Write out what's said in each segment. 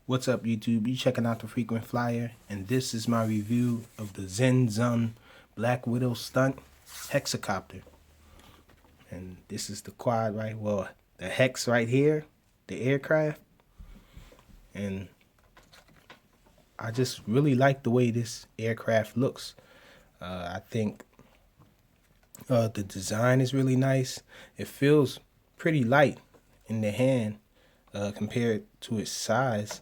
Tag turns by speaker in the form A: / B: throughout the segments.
A: What's up, YouTube? You checking out the Frequent Flyer, and this is my review of the XinXun Black Widow Stunt hexacopter. And this is the quad, right? Well, the hex right here, the aircraft. And I just really like the way this aircraft looks. I think the design is really nice. It feels pretty light in the hand compared to its size.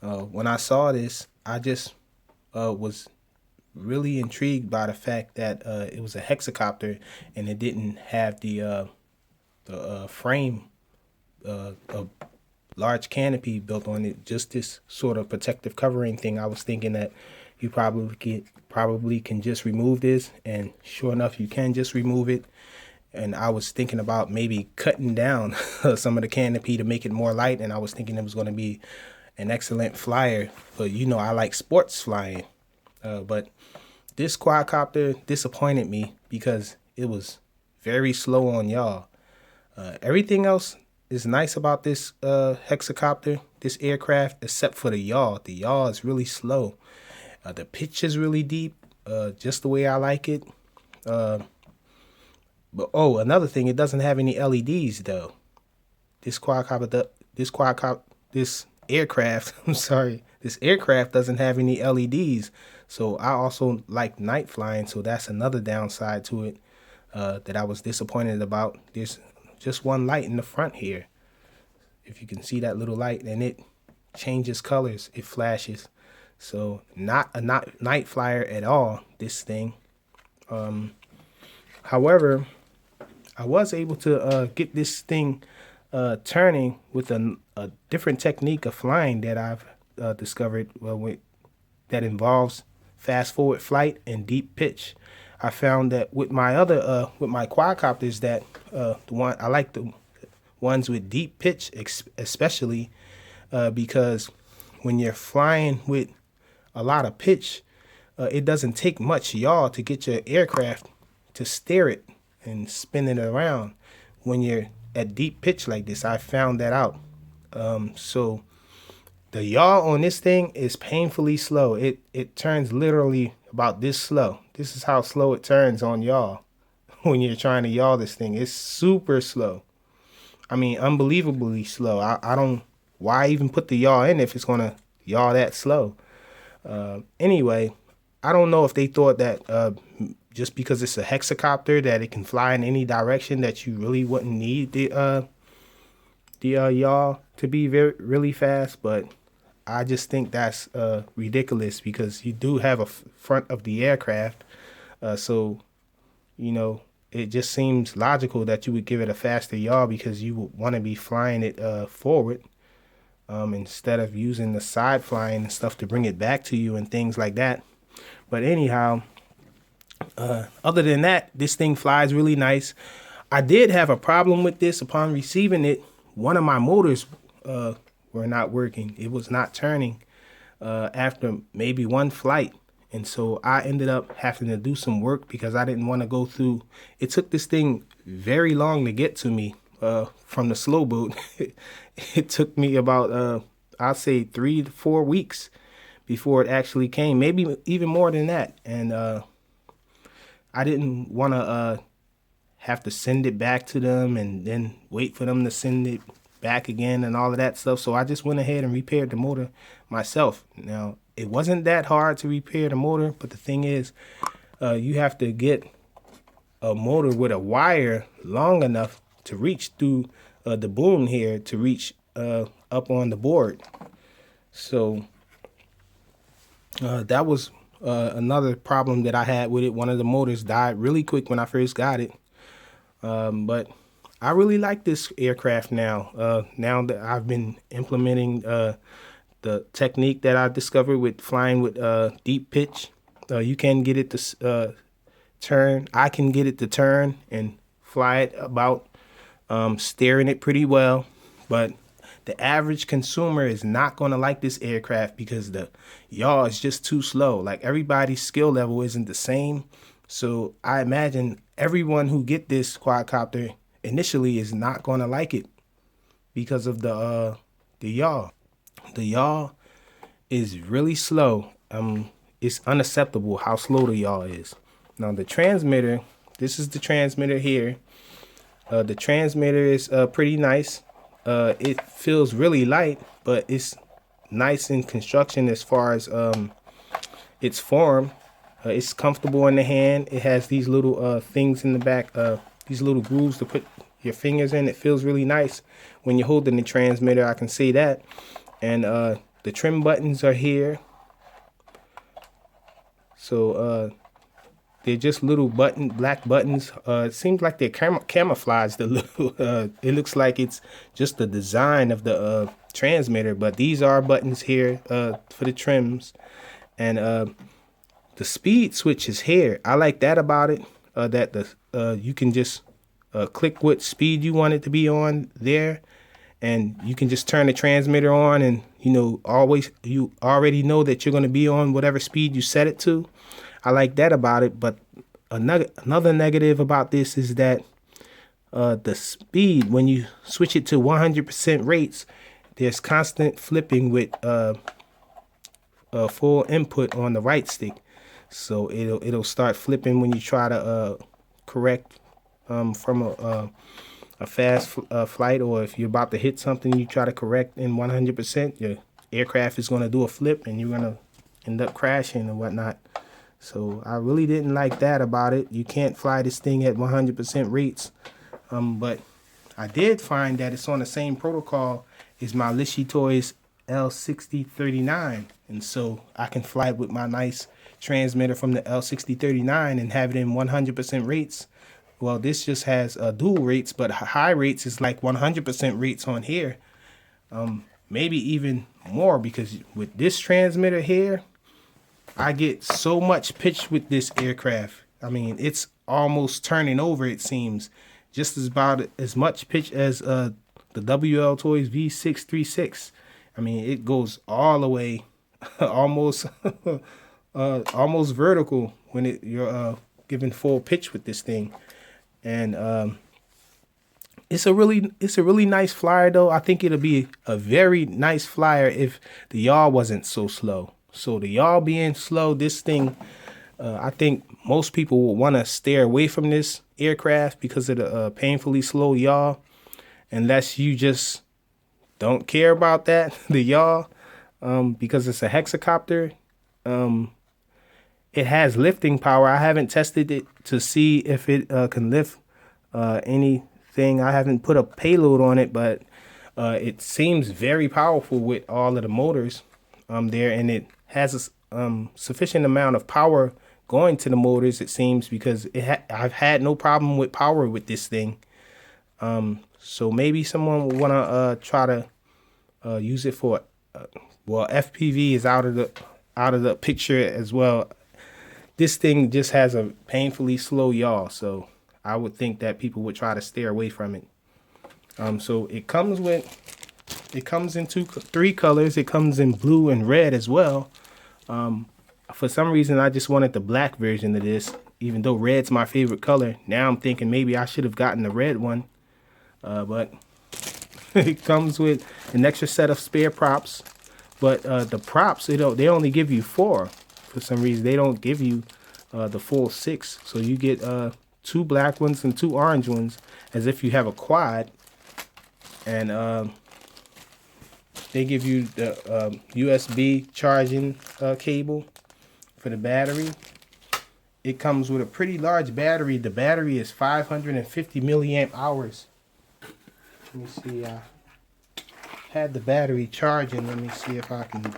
A: When I saw this, I just was really intrigued by the fact that it was a hexacopter and it didn't have the frame, a large canopy built on it. Just this sort of protective covering thing. I was thinking that you probably can just remove this, and sure enough, you can just remove it. And I was thinking about maybe cutting down some of the canopy to make it more light, and I was thinking it was going to be an excellent flyer. But you know, I like sports flying. But this quadcopter disappointed me because it was very slow on yaw. Everything else is nice about this hexacopter, this aircraft, except for the yaw. The yaw is really slow. The pitch is really deep, just the way I like it. But oh, another thing, it doesn't have any LEDs though. This aircraft, I'm sorry, this aircraft doesn't have any LEDs. So I also like night flying, so that's another downside to it that I was disappointed about. There's just one light in the front here. If you can see that little light, and it changes colors, it flashes. So not a night flyer at all, this thing. However, I was able to get this thing turning with a different technique of flying that I've discovered that involves fast forward flight and deep pitch. I found that with my other with my quadcopters that I like the ones with deep pitch especially because when you're flying with a lot of pitch, it doesn't take much yaw to get your aircraft to steer it and spin it around when you're at deep pitch like this. I found that out. So the yaw on this thing is painfully slow. It turns literally about this slow. This is how slow it turns on yaw when you're trying to yaw this thing. It's super slow. I mean, unbelievably slow. I don't, why even put the yaw in if it's gonna yaw that slow? Anyway, I don't know if they thought that just because it's a hexacopter that it can fly in any direction that you really wouldn't need the yaw to be really fast, but I just think that's ridiculous because you do have a front of the aircraft, so you know it just seems logical that you would give it a faster yaw because you would want to be flying it forward instead of using the side flying and stuff to bring it back to you and things like that. But anyhow, other than that, this thing flies really nice. I did have a problem with this upon receiving it. One of my motors were not working. It was not turning after maybe one flight. And so I ended up having to do some work because I didn't want to go through. It took this thing very long to get to me from the slow boat. It took me about, I'll say 3 to 4 weeks before it actually came, maybe even more than that. And I didn't want to have to send it back to them and then wait for them to send it back again and all of that stuff. So I just went ahead and repaired the motor myself. Now, it wasn't that hard to repair the motor, but the thing is, you have to get a motor with a wire long enough to reach through the boom here to reach up on the board. So that was another problem that I had with it. One of the motors died really quick when I first got it. But I really like this aircraft now. Now that I've been implementing the technique that I discovered with flying with deep pitch, you can get it to turn. I can get it to turn and fly it about, steering it pretty well. But the average consumer is not going to like this aircraft because the yaw is just too slow. Like, everybody's skill level isn't the same. So I imagine everyone who get this quadcopter initially is not going to like it because of the yaw. The yaw is really slow. It's unacceptable how slow the yaw is. Now the transmitter, this is the transmitter here. The transmitter is pretty nice. It feels really light, but it's nice in construction as far as its form. It's comfortable in the hand. It has these little things in the back, these little grooves to put your fingers in. It feels really nice when you're holding the transmitter, I can say that. And the trim buttons are here. So they're just little black buttons. It seems like they're camouflaged a little. It looks like it's just the design of the transmitter, but these are buttons here for the trims. And the speed switch is here. I like that about it. That you can just click what speed you want it to be on there, and you can just turn the transmitter on, and you already know that you're going to be on whatever speed you set it to. I like that about it. But another negative about this is that the speed, when you switch it to 100% rates, there's constant flipping with full input on the right stick. So it'll start flipping when you try to correct from a fast flight, or if you're about to hit something you try to correct in 100%, your aircraft is going to do a flip and you're going to end up crashing and whatnot. So I really didn't like that about it. You can't fly this thing at 100% rates. But I did find that it's on the same protocol as my Lishy Toys L6039. And so I can fly with my nice transmitter from the L6039 and have it in 100% rates. Well, this just has dual rates, but high rates is like 100% rates on here. Maybe even more, because with this transmitter here, I get so much pitch with this aircraft. I mean, it's almost turning over, it seems. Just about as much pitch as the WL Toys V636. I mean, it goes all the way, almost almost vertical when you're giving full pitch with this thing. And it's a really nice flyer, though. I think it'll be a very nice flyer if the yaw wasn't so slow. So the yaw being slow, this thing, I think most people will want to steer away from this aircraft because of the painfully slow yaw, unless you just don't care about that, the yaw, because it's a hexacopter. It has lifting power. I haven't tested it to see if it can lift anything. I haven't put a payload on it, but it seems very powerful with all of the motors there, and it has a sufficient amount of power going to the motors, it seems, because I've had no problem with power with this thing. So maybe someone will want to try to use it for well, FPV is out of the picture as well. This thing just has a painfully slow yaw, so I would think that people would try to steer away from it. So it comes in three colors. It comes in blue and red as well. For some reason, I just wanted the black version of this, even though red's my favorite color. Now I'm thinking maybe I should have gotten the red one, but it comes with an extra set of spare props. But the props, they only give you 4. For some reason, they don't give you the full 6. So you get 2 black ones and 2 orange ones, as if you have a quad. And they give you the USB charging cable for the battery. It comes with a pretty large battery. The battery is 550 milliamp hours. Let me see. I had the battery charging. Let me see if I can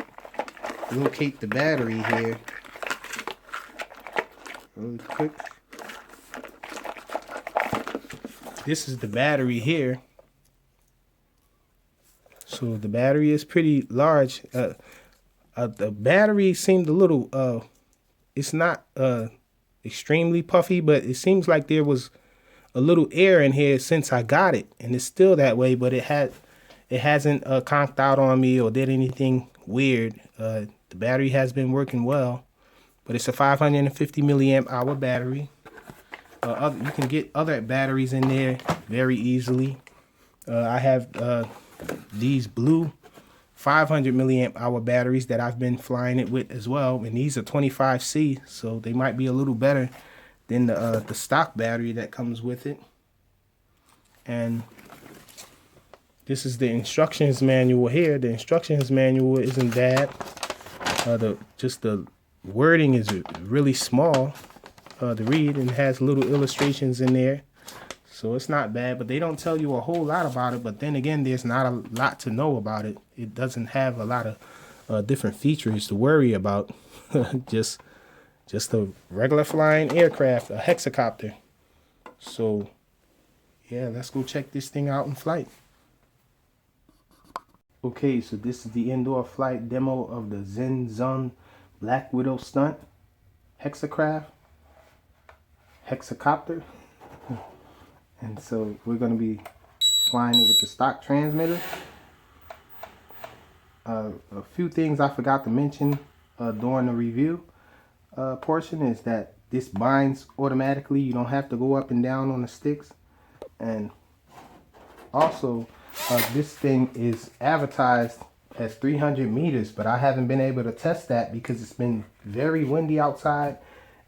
A: locate the battery here really quick. This is the battery here. So the battery is pretty large. The battery seemed a little it's not extremely puffy, but it seems like there was a little air in here since I got it, and it's still that way, but it hasn't conked out on me or did anything weird. The battery has been working well, but it's a 550 milliamp hour battery. You can get other batteries in there very easily. I have these blue 500 milliamp hour batteries that I've been flying it with as well, and these are 25C, so they might be a little better than the stock battery that comes with it. And this is the instructions manual here. The instructions manual isn't bad. Just the wording is really small to read, and has little illustrations in there, so it's not bad. But they don't tell you a whole lot about it. But then again, there's not a lot to know about it. It doesn't have a lot of different features to worry about. just a regular flying aircraft, a hexacopter. So yeah, let's go check this thing out in flight. Okay, so this is the indoor flight demo of the XinXun Black Widow Stunt hexacopter. And so we're going to be flying it with the stock transmitter. A few things I forgot to mention during the review portion is that this binds automatically. You don't have to go up and down on the sticks. And also, this thing is advertised as 300 meters, but I haven't been able to test that because it's been very windy outside.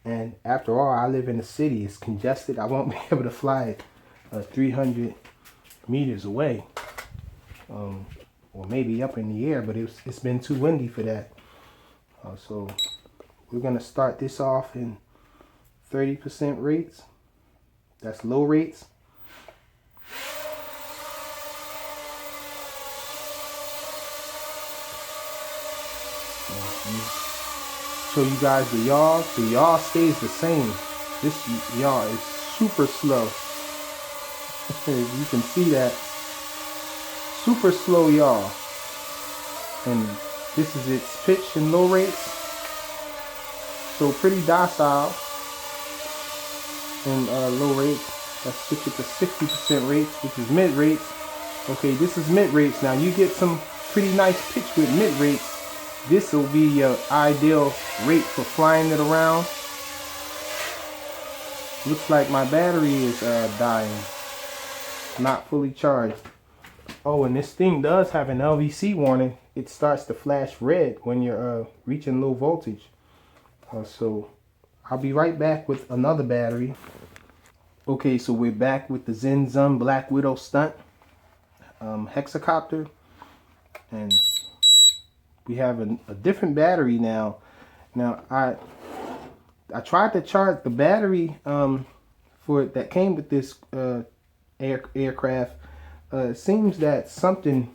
A: And after all, I live in the city. It's congested. I won't be able to fly it 300 meters away. Or maybe up in the air, but it's been too windy for that. So we're going to start this off in 30% rates. That's low rates. Show you guys the yaw. The yaw stays the same. This yaw is super slow. You can see that. Super slow yaw. And this is its pitch and low rates. So pretty docile and low rates. Let's switch it to 60% rates, which is mid rates. Okay, this is mid rates. Now you get some pretty nice pitch with mid rates. This will be your ideal rate for flying it around. Looks like my battery is dying. Not fully charged. Oh, and this thing does have an LVC warning. It starts to flash red when you're reaching low voltage. So I'll be right back with another battery. Okay, so we're back with the XinXun Black Widow Stunt hexacopter. And we have a different battery now. Now I tried to charge the battery for it that came with this aircraft. It seems that something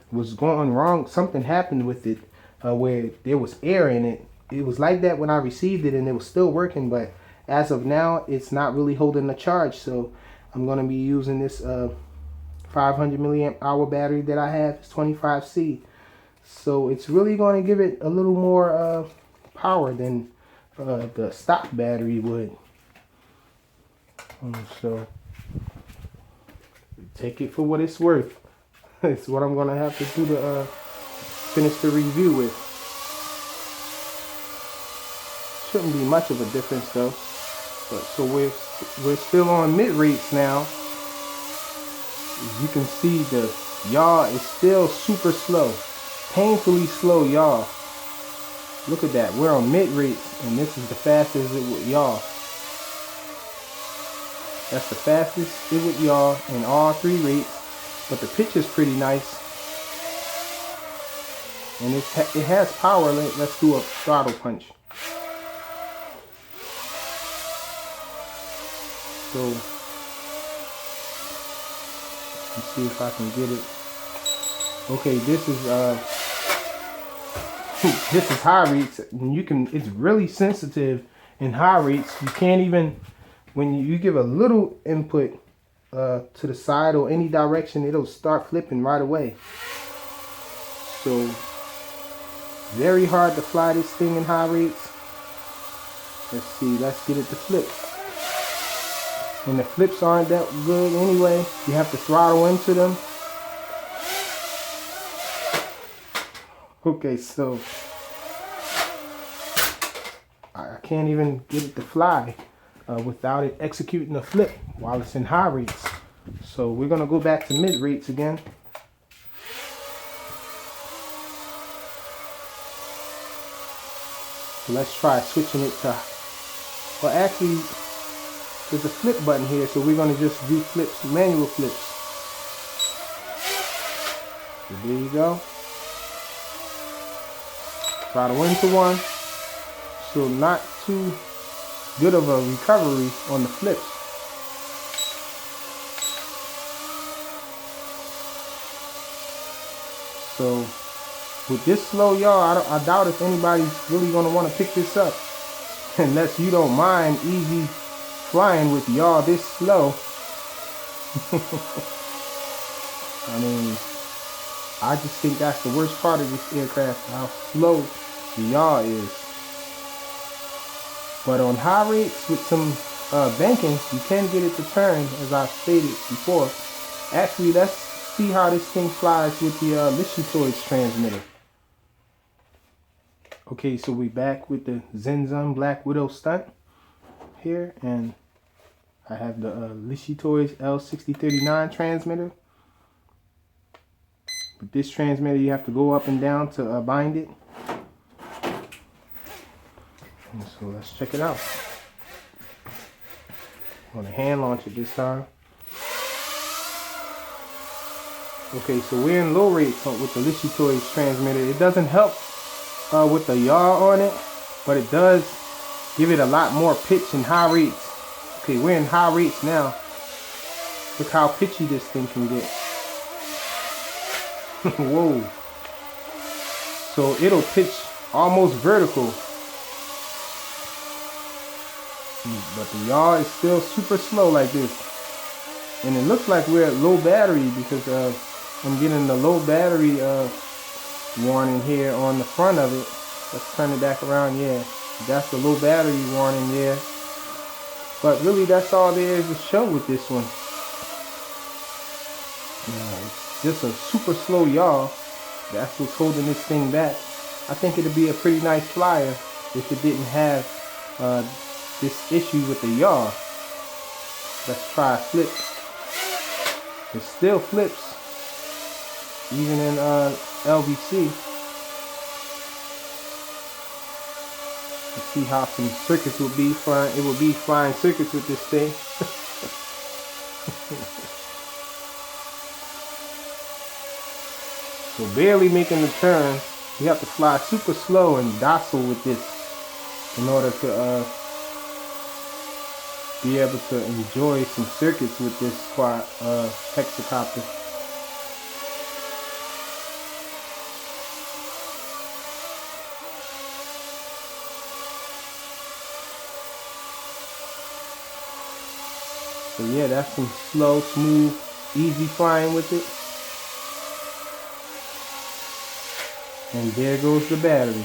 A: was going wrong. Something happened with it where there was air in it. It was like that when I received it, and it was still working. But as of now, it's not really holding the charge. So I'm going to be using this 500 milliamp hour battery that I have. It's 25C. So it's really going to give it a little more power than the stock battery would. So take it for what it's worth. It's what I'm going to have to do to finish the review with. Shouldn't be much of a difference though. But so we're still on mid rates now. As you can see, the yaw is still super slow. Painfully slow yaw. Look at that. We're on mid rates, and this is the fastest it would yaw. That's the fastest it would yaw in all three rates. But the pitch is pretty nice, and it has power. Let's do a throttle punch. So let's see if I can get it. Okay, this is this is high rates, and it's really sensitive in high rates. You can't even, when you give a little input to the side or any direction, it'll start flipping right away. So very hard to fly this thing in high rates. Let's see, let's get it to flip. And the flips aren't that good anyway. You have to throttle into them. Okay, so I can't even get it to fly without it executing a flip while it's in high rates. So we're going to go back to mid rates again. So let's try switching it to, well actually there's a flip button here, so we're going to just do flips, manual flips. So there you go. Try to 1-to-1. So not too good of a recovery on the flips. So with this slow yaw, I doubt if anybody's really going to want to pick this up. Unless you don't mind easy flying with yaw this slow. I mean, I just think that's the worst part of this aircraft, how slow the yaw is. But on high rates with some banking, you can get it to turn, as I stated before. Actually, let's see how this thing flies with the XinXun transmitter. Okay, so we're back with the XinXun Black Widow Stunt here, and I have the XinXun L6039 transmitter. With this transmitter, you have to go up and down to bind it. And so let's check it out. I'm gonna hand launch it this time. Okay, so we're in low rates with the XinXun transmitter. It doesn't help with the yaw on it, but it does give it a lot more pitch in high rates. Okay, we're in high rates now. Look how pitchy this thing can get. Whoa. So it'll pitch almost vertical. But the yaw is still super slow like this. And it looks like we're at low battery because I'm getting the low battery warning here on the front of it. Let's turn it back around. Yeah, that's the low battery warning there. But really, that's all there is to show with this one. It's just a super slow yaw. That's what's holding this thing back. I think it'd be a pretty nice flyer if it didn't have this issue with the yaw. Let's try a flip. It still flips, even in LVC. Let's see how some circuits will be flying. It will be flying circuits with this thing. So barely making the turn. You have to fly super slow and docile with this in order to be able to enjoy some circuits with this hexacopter. So yeah, that's some slow, smooth, easy flying with it. And there goes the battery.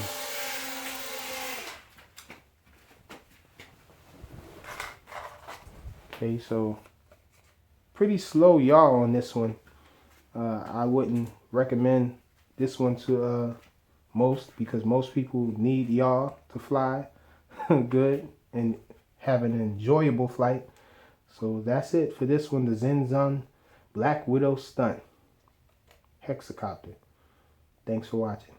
A: Okay, so pretty slow yaw on this one. I wouldn't recommend this one to most, because most people need yaw to fly good and have an enjoyable flight. So that's it for this one, the XinXun Black Widow Stunt hexacopter. Thanks for watching.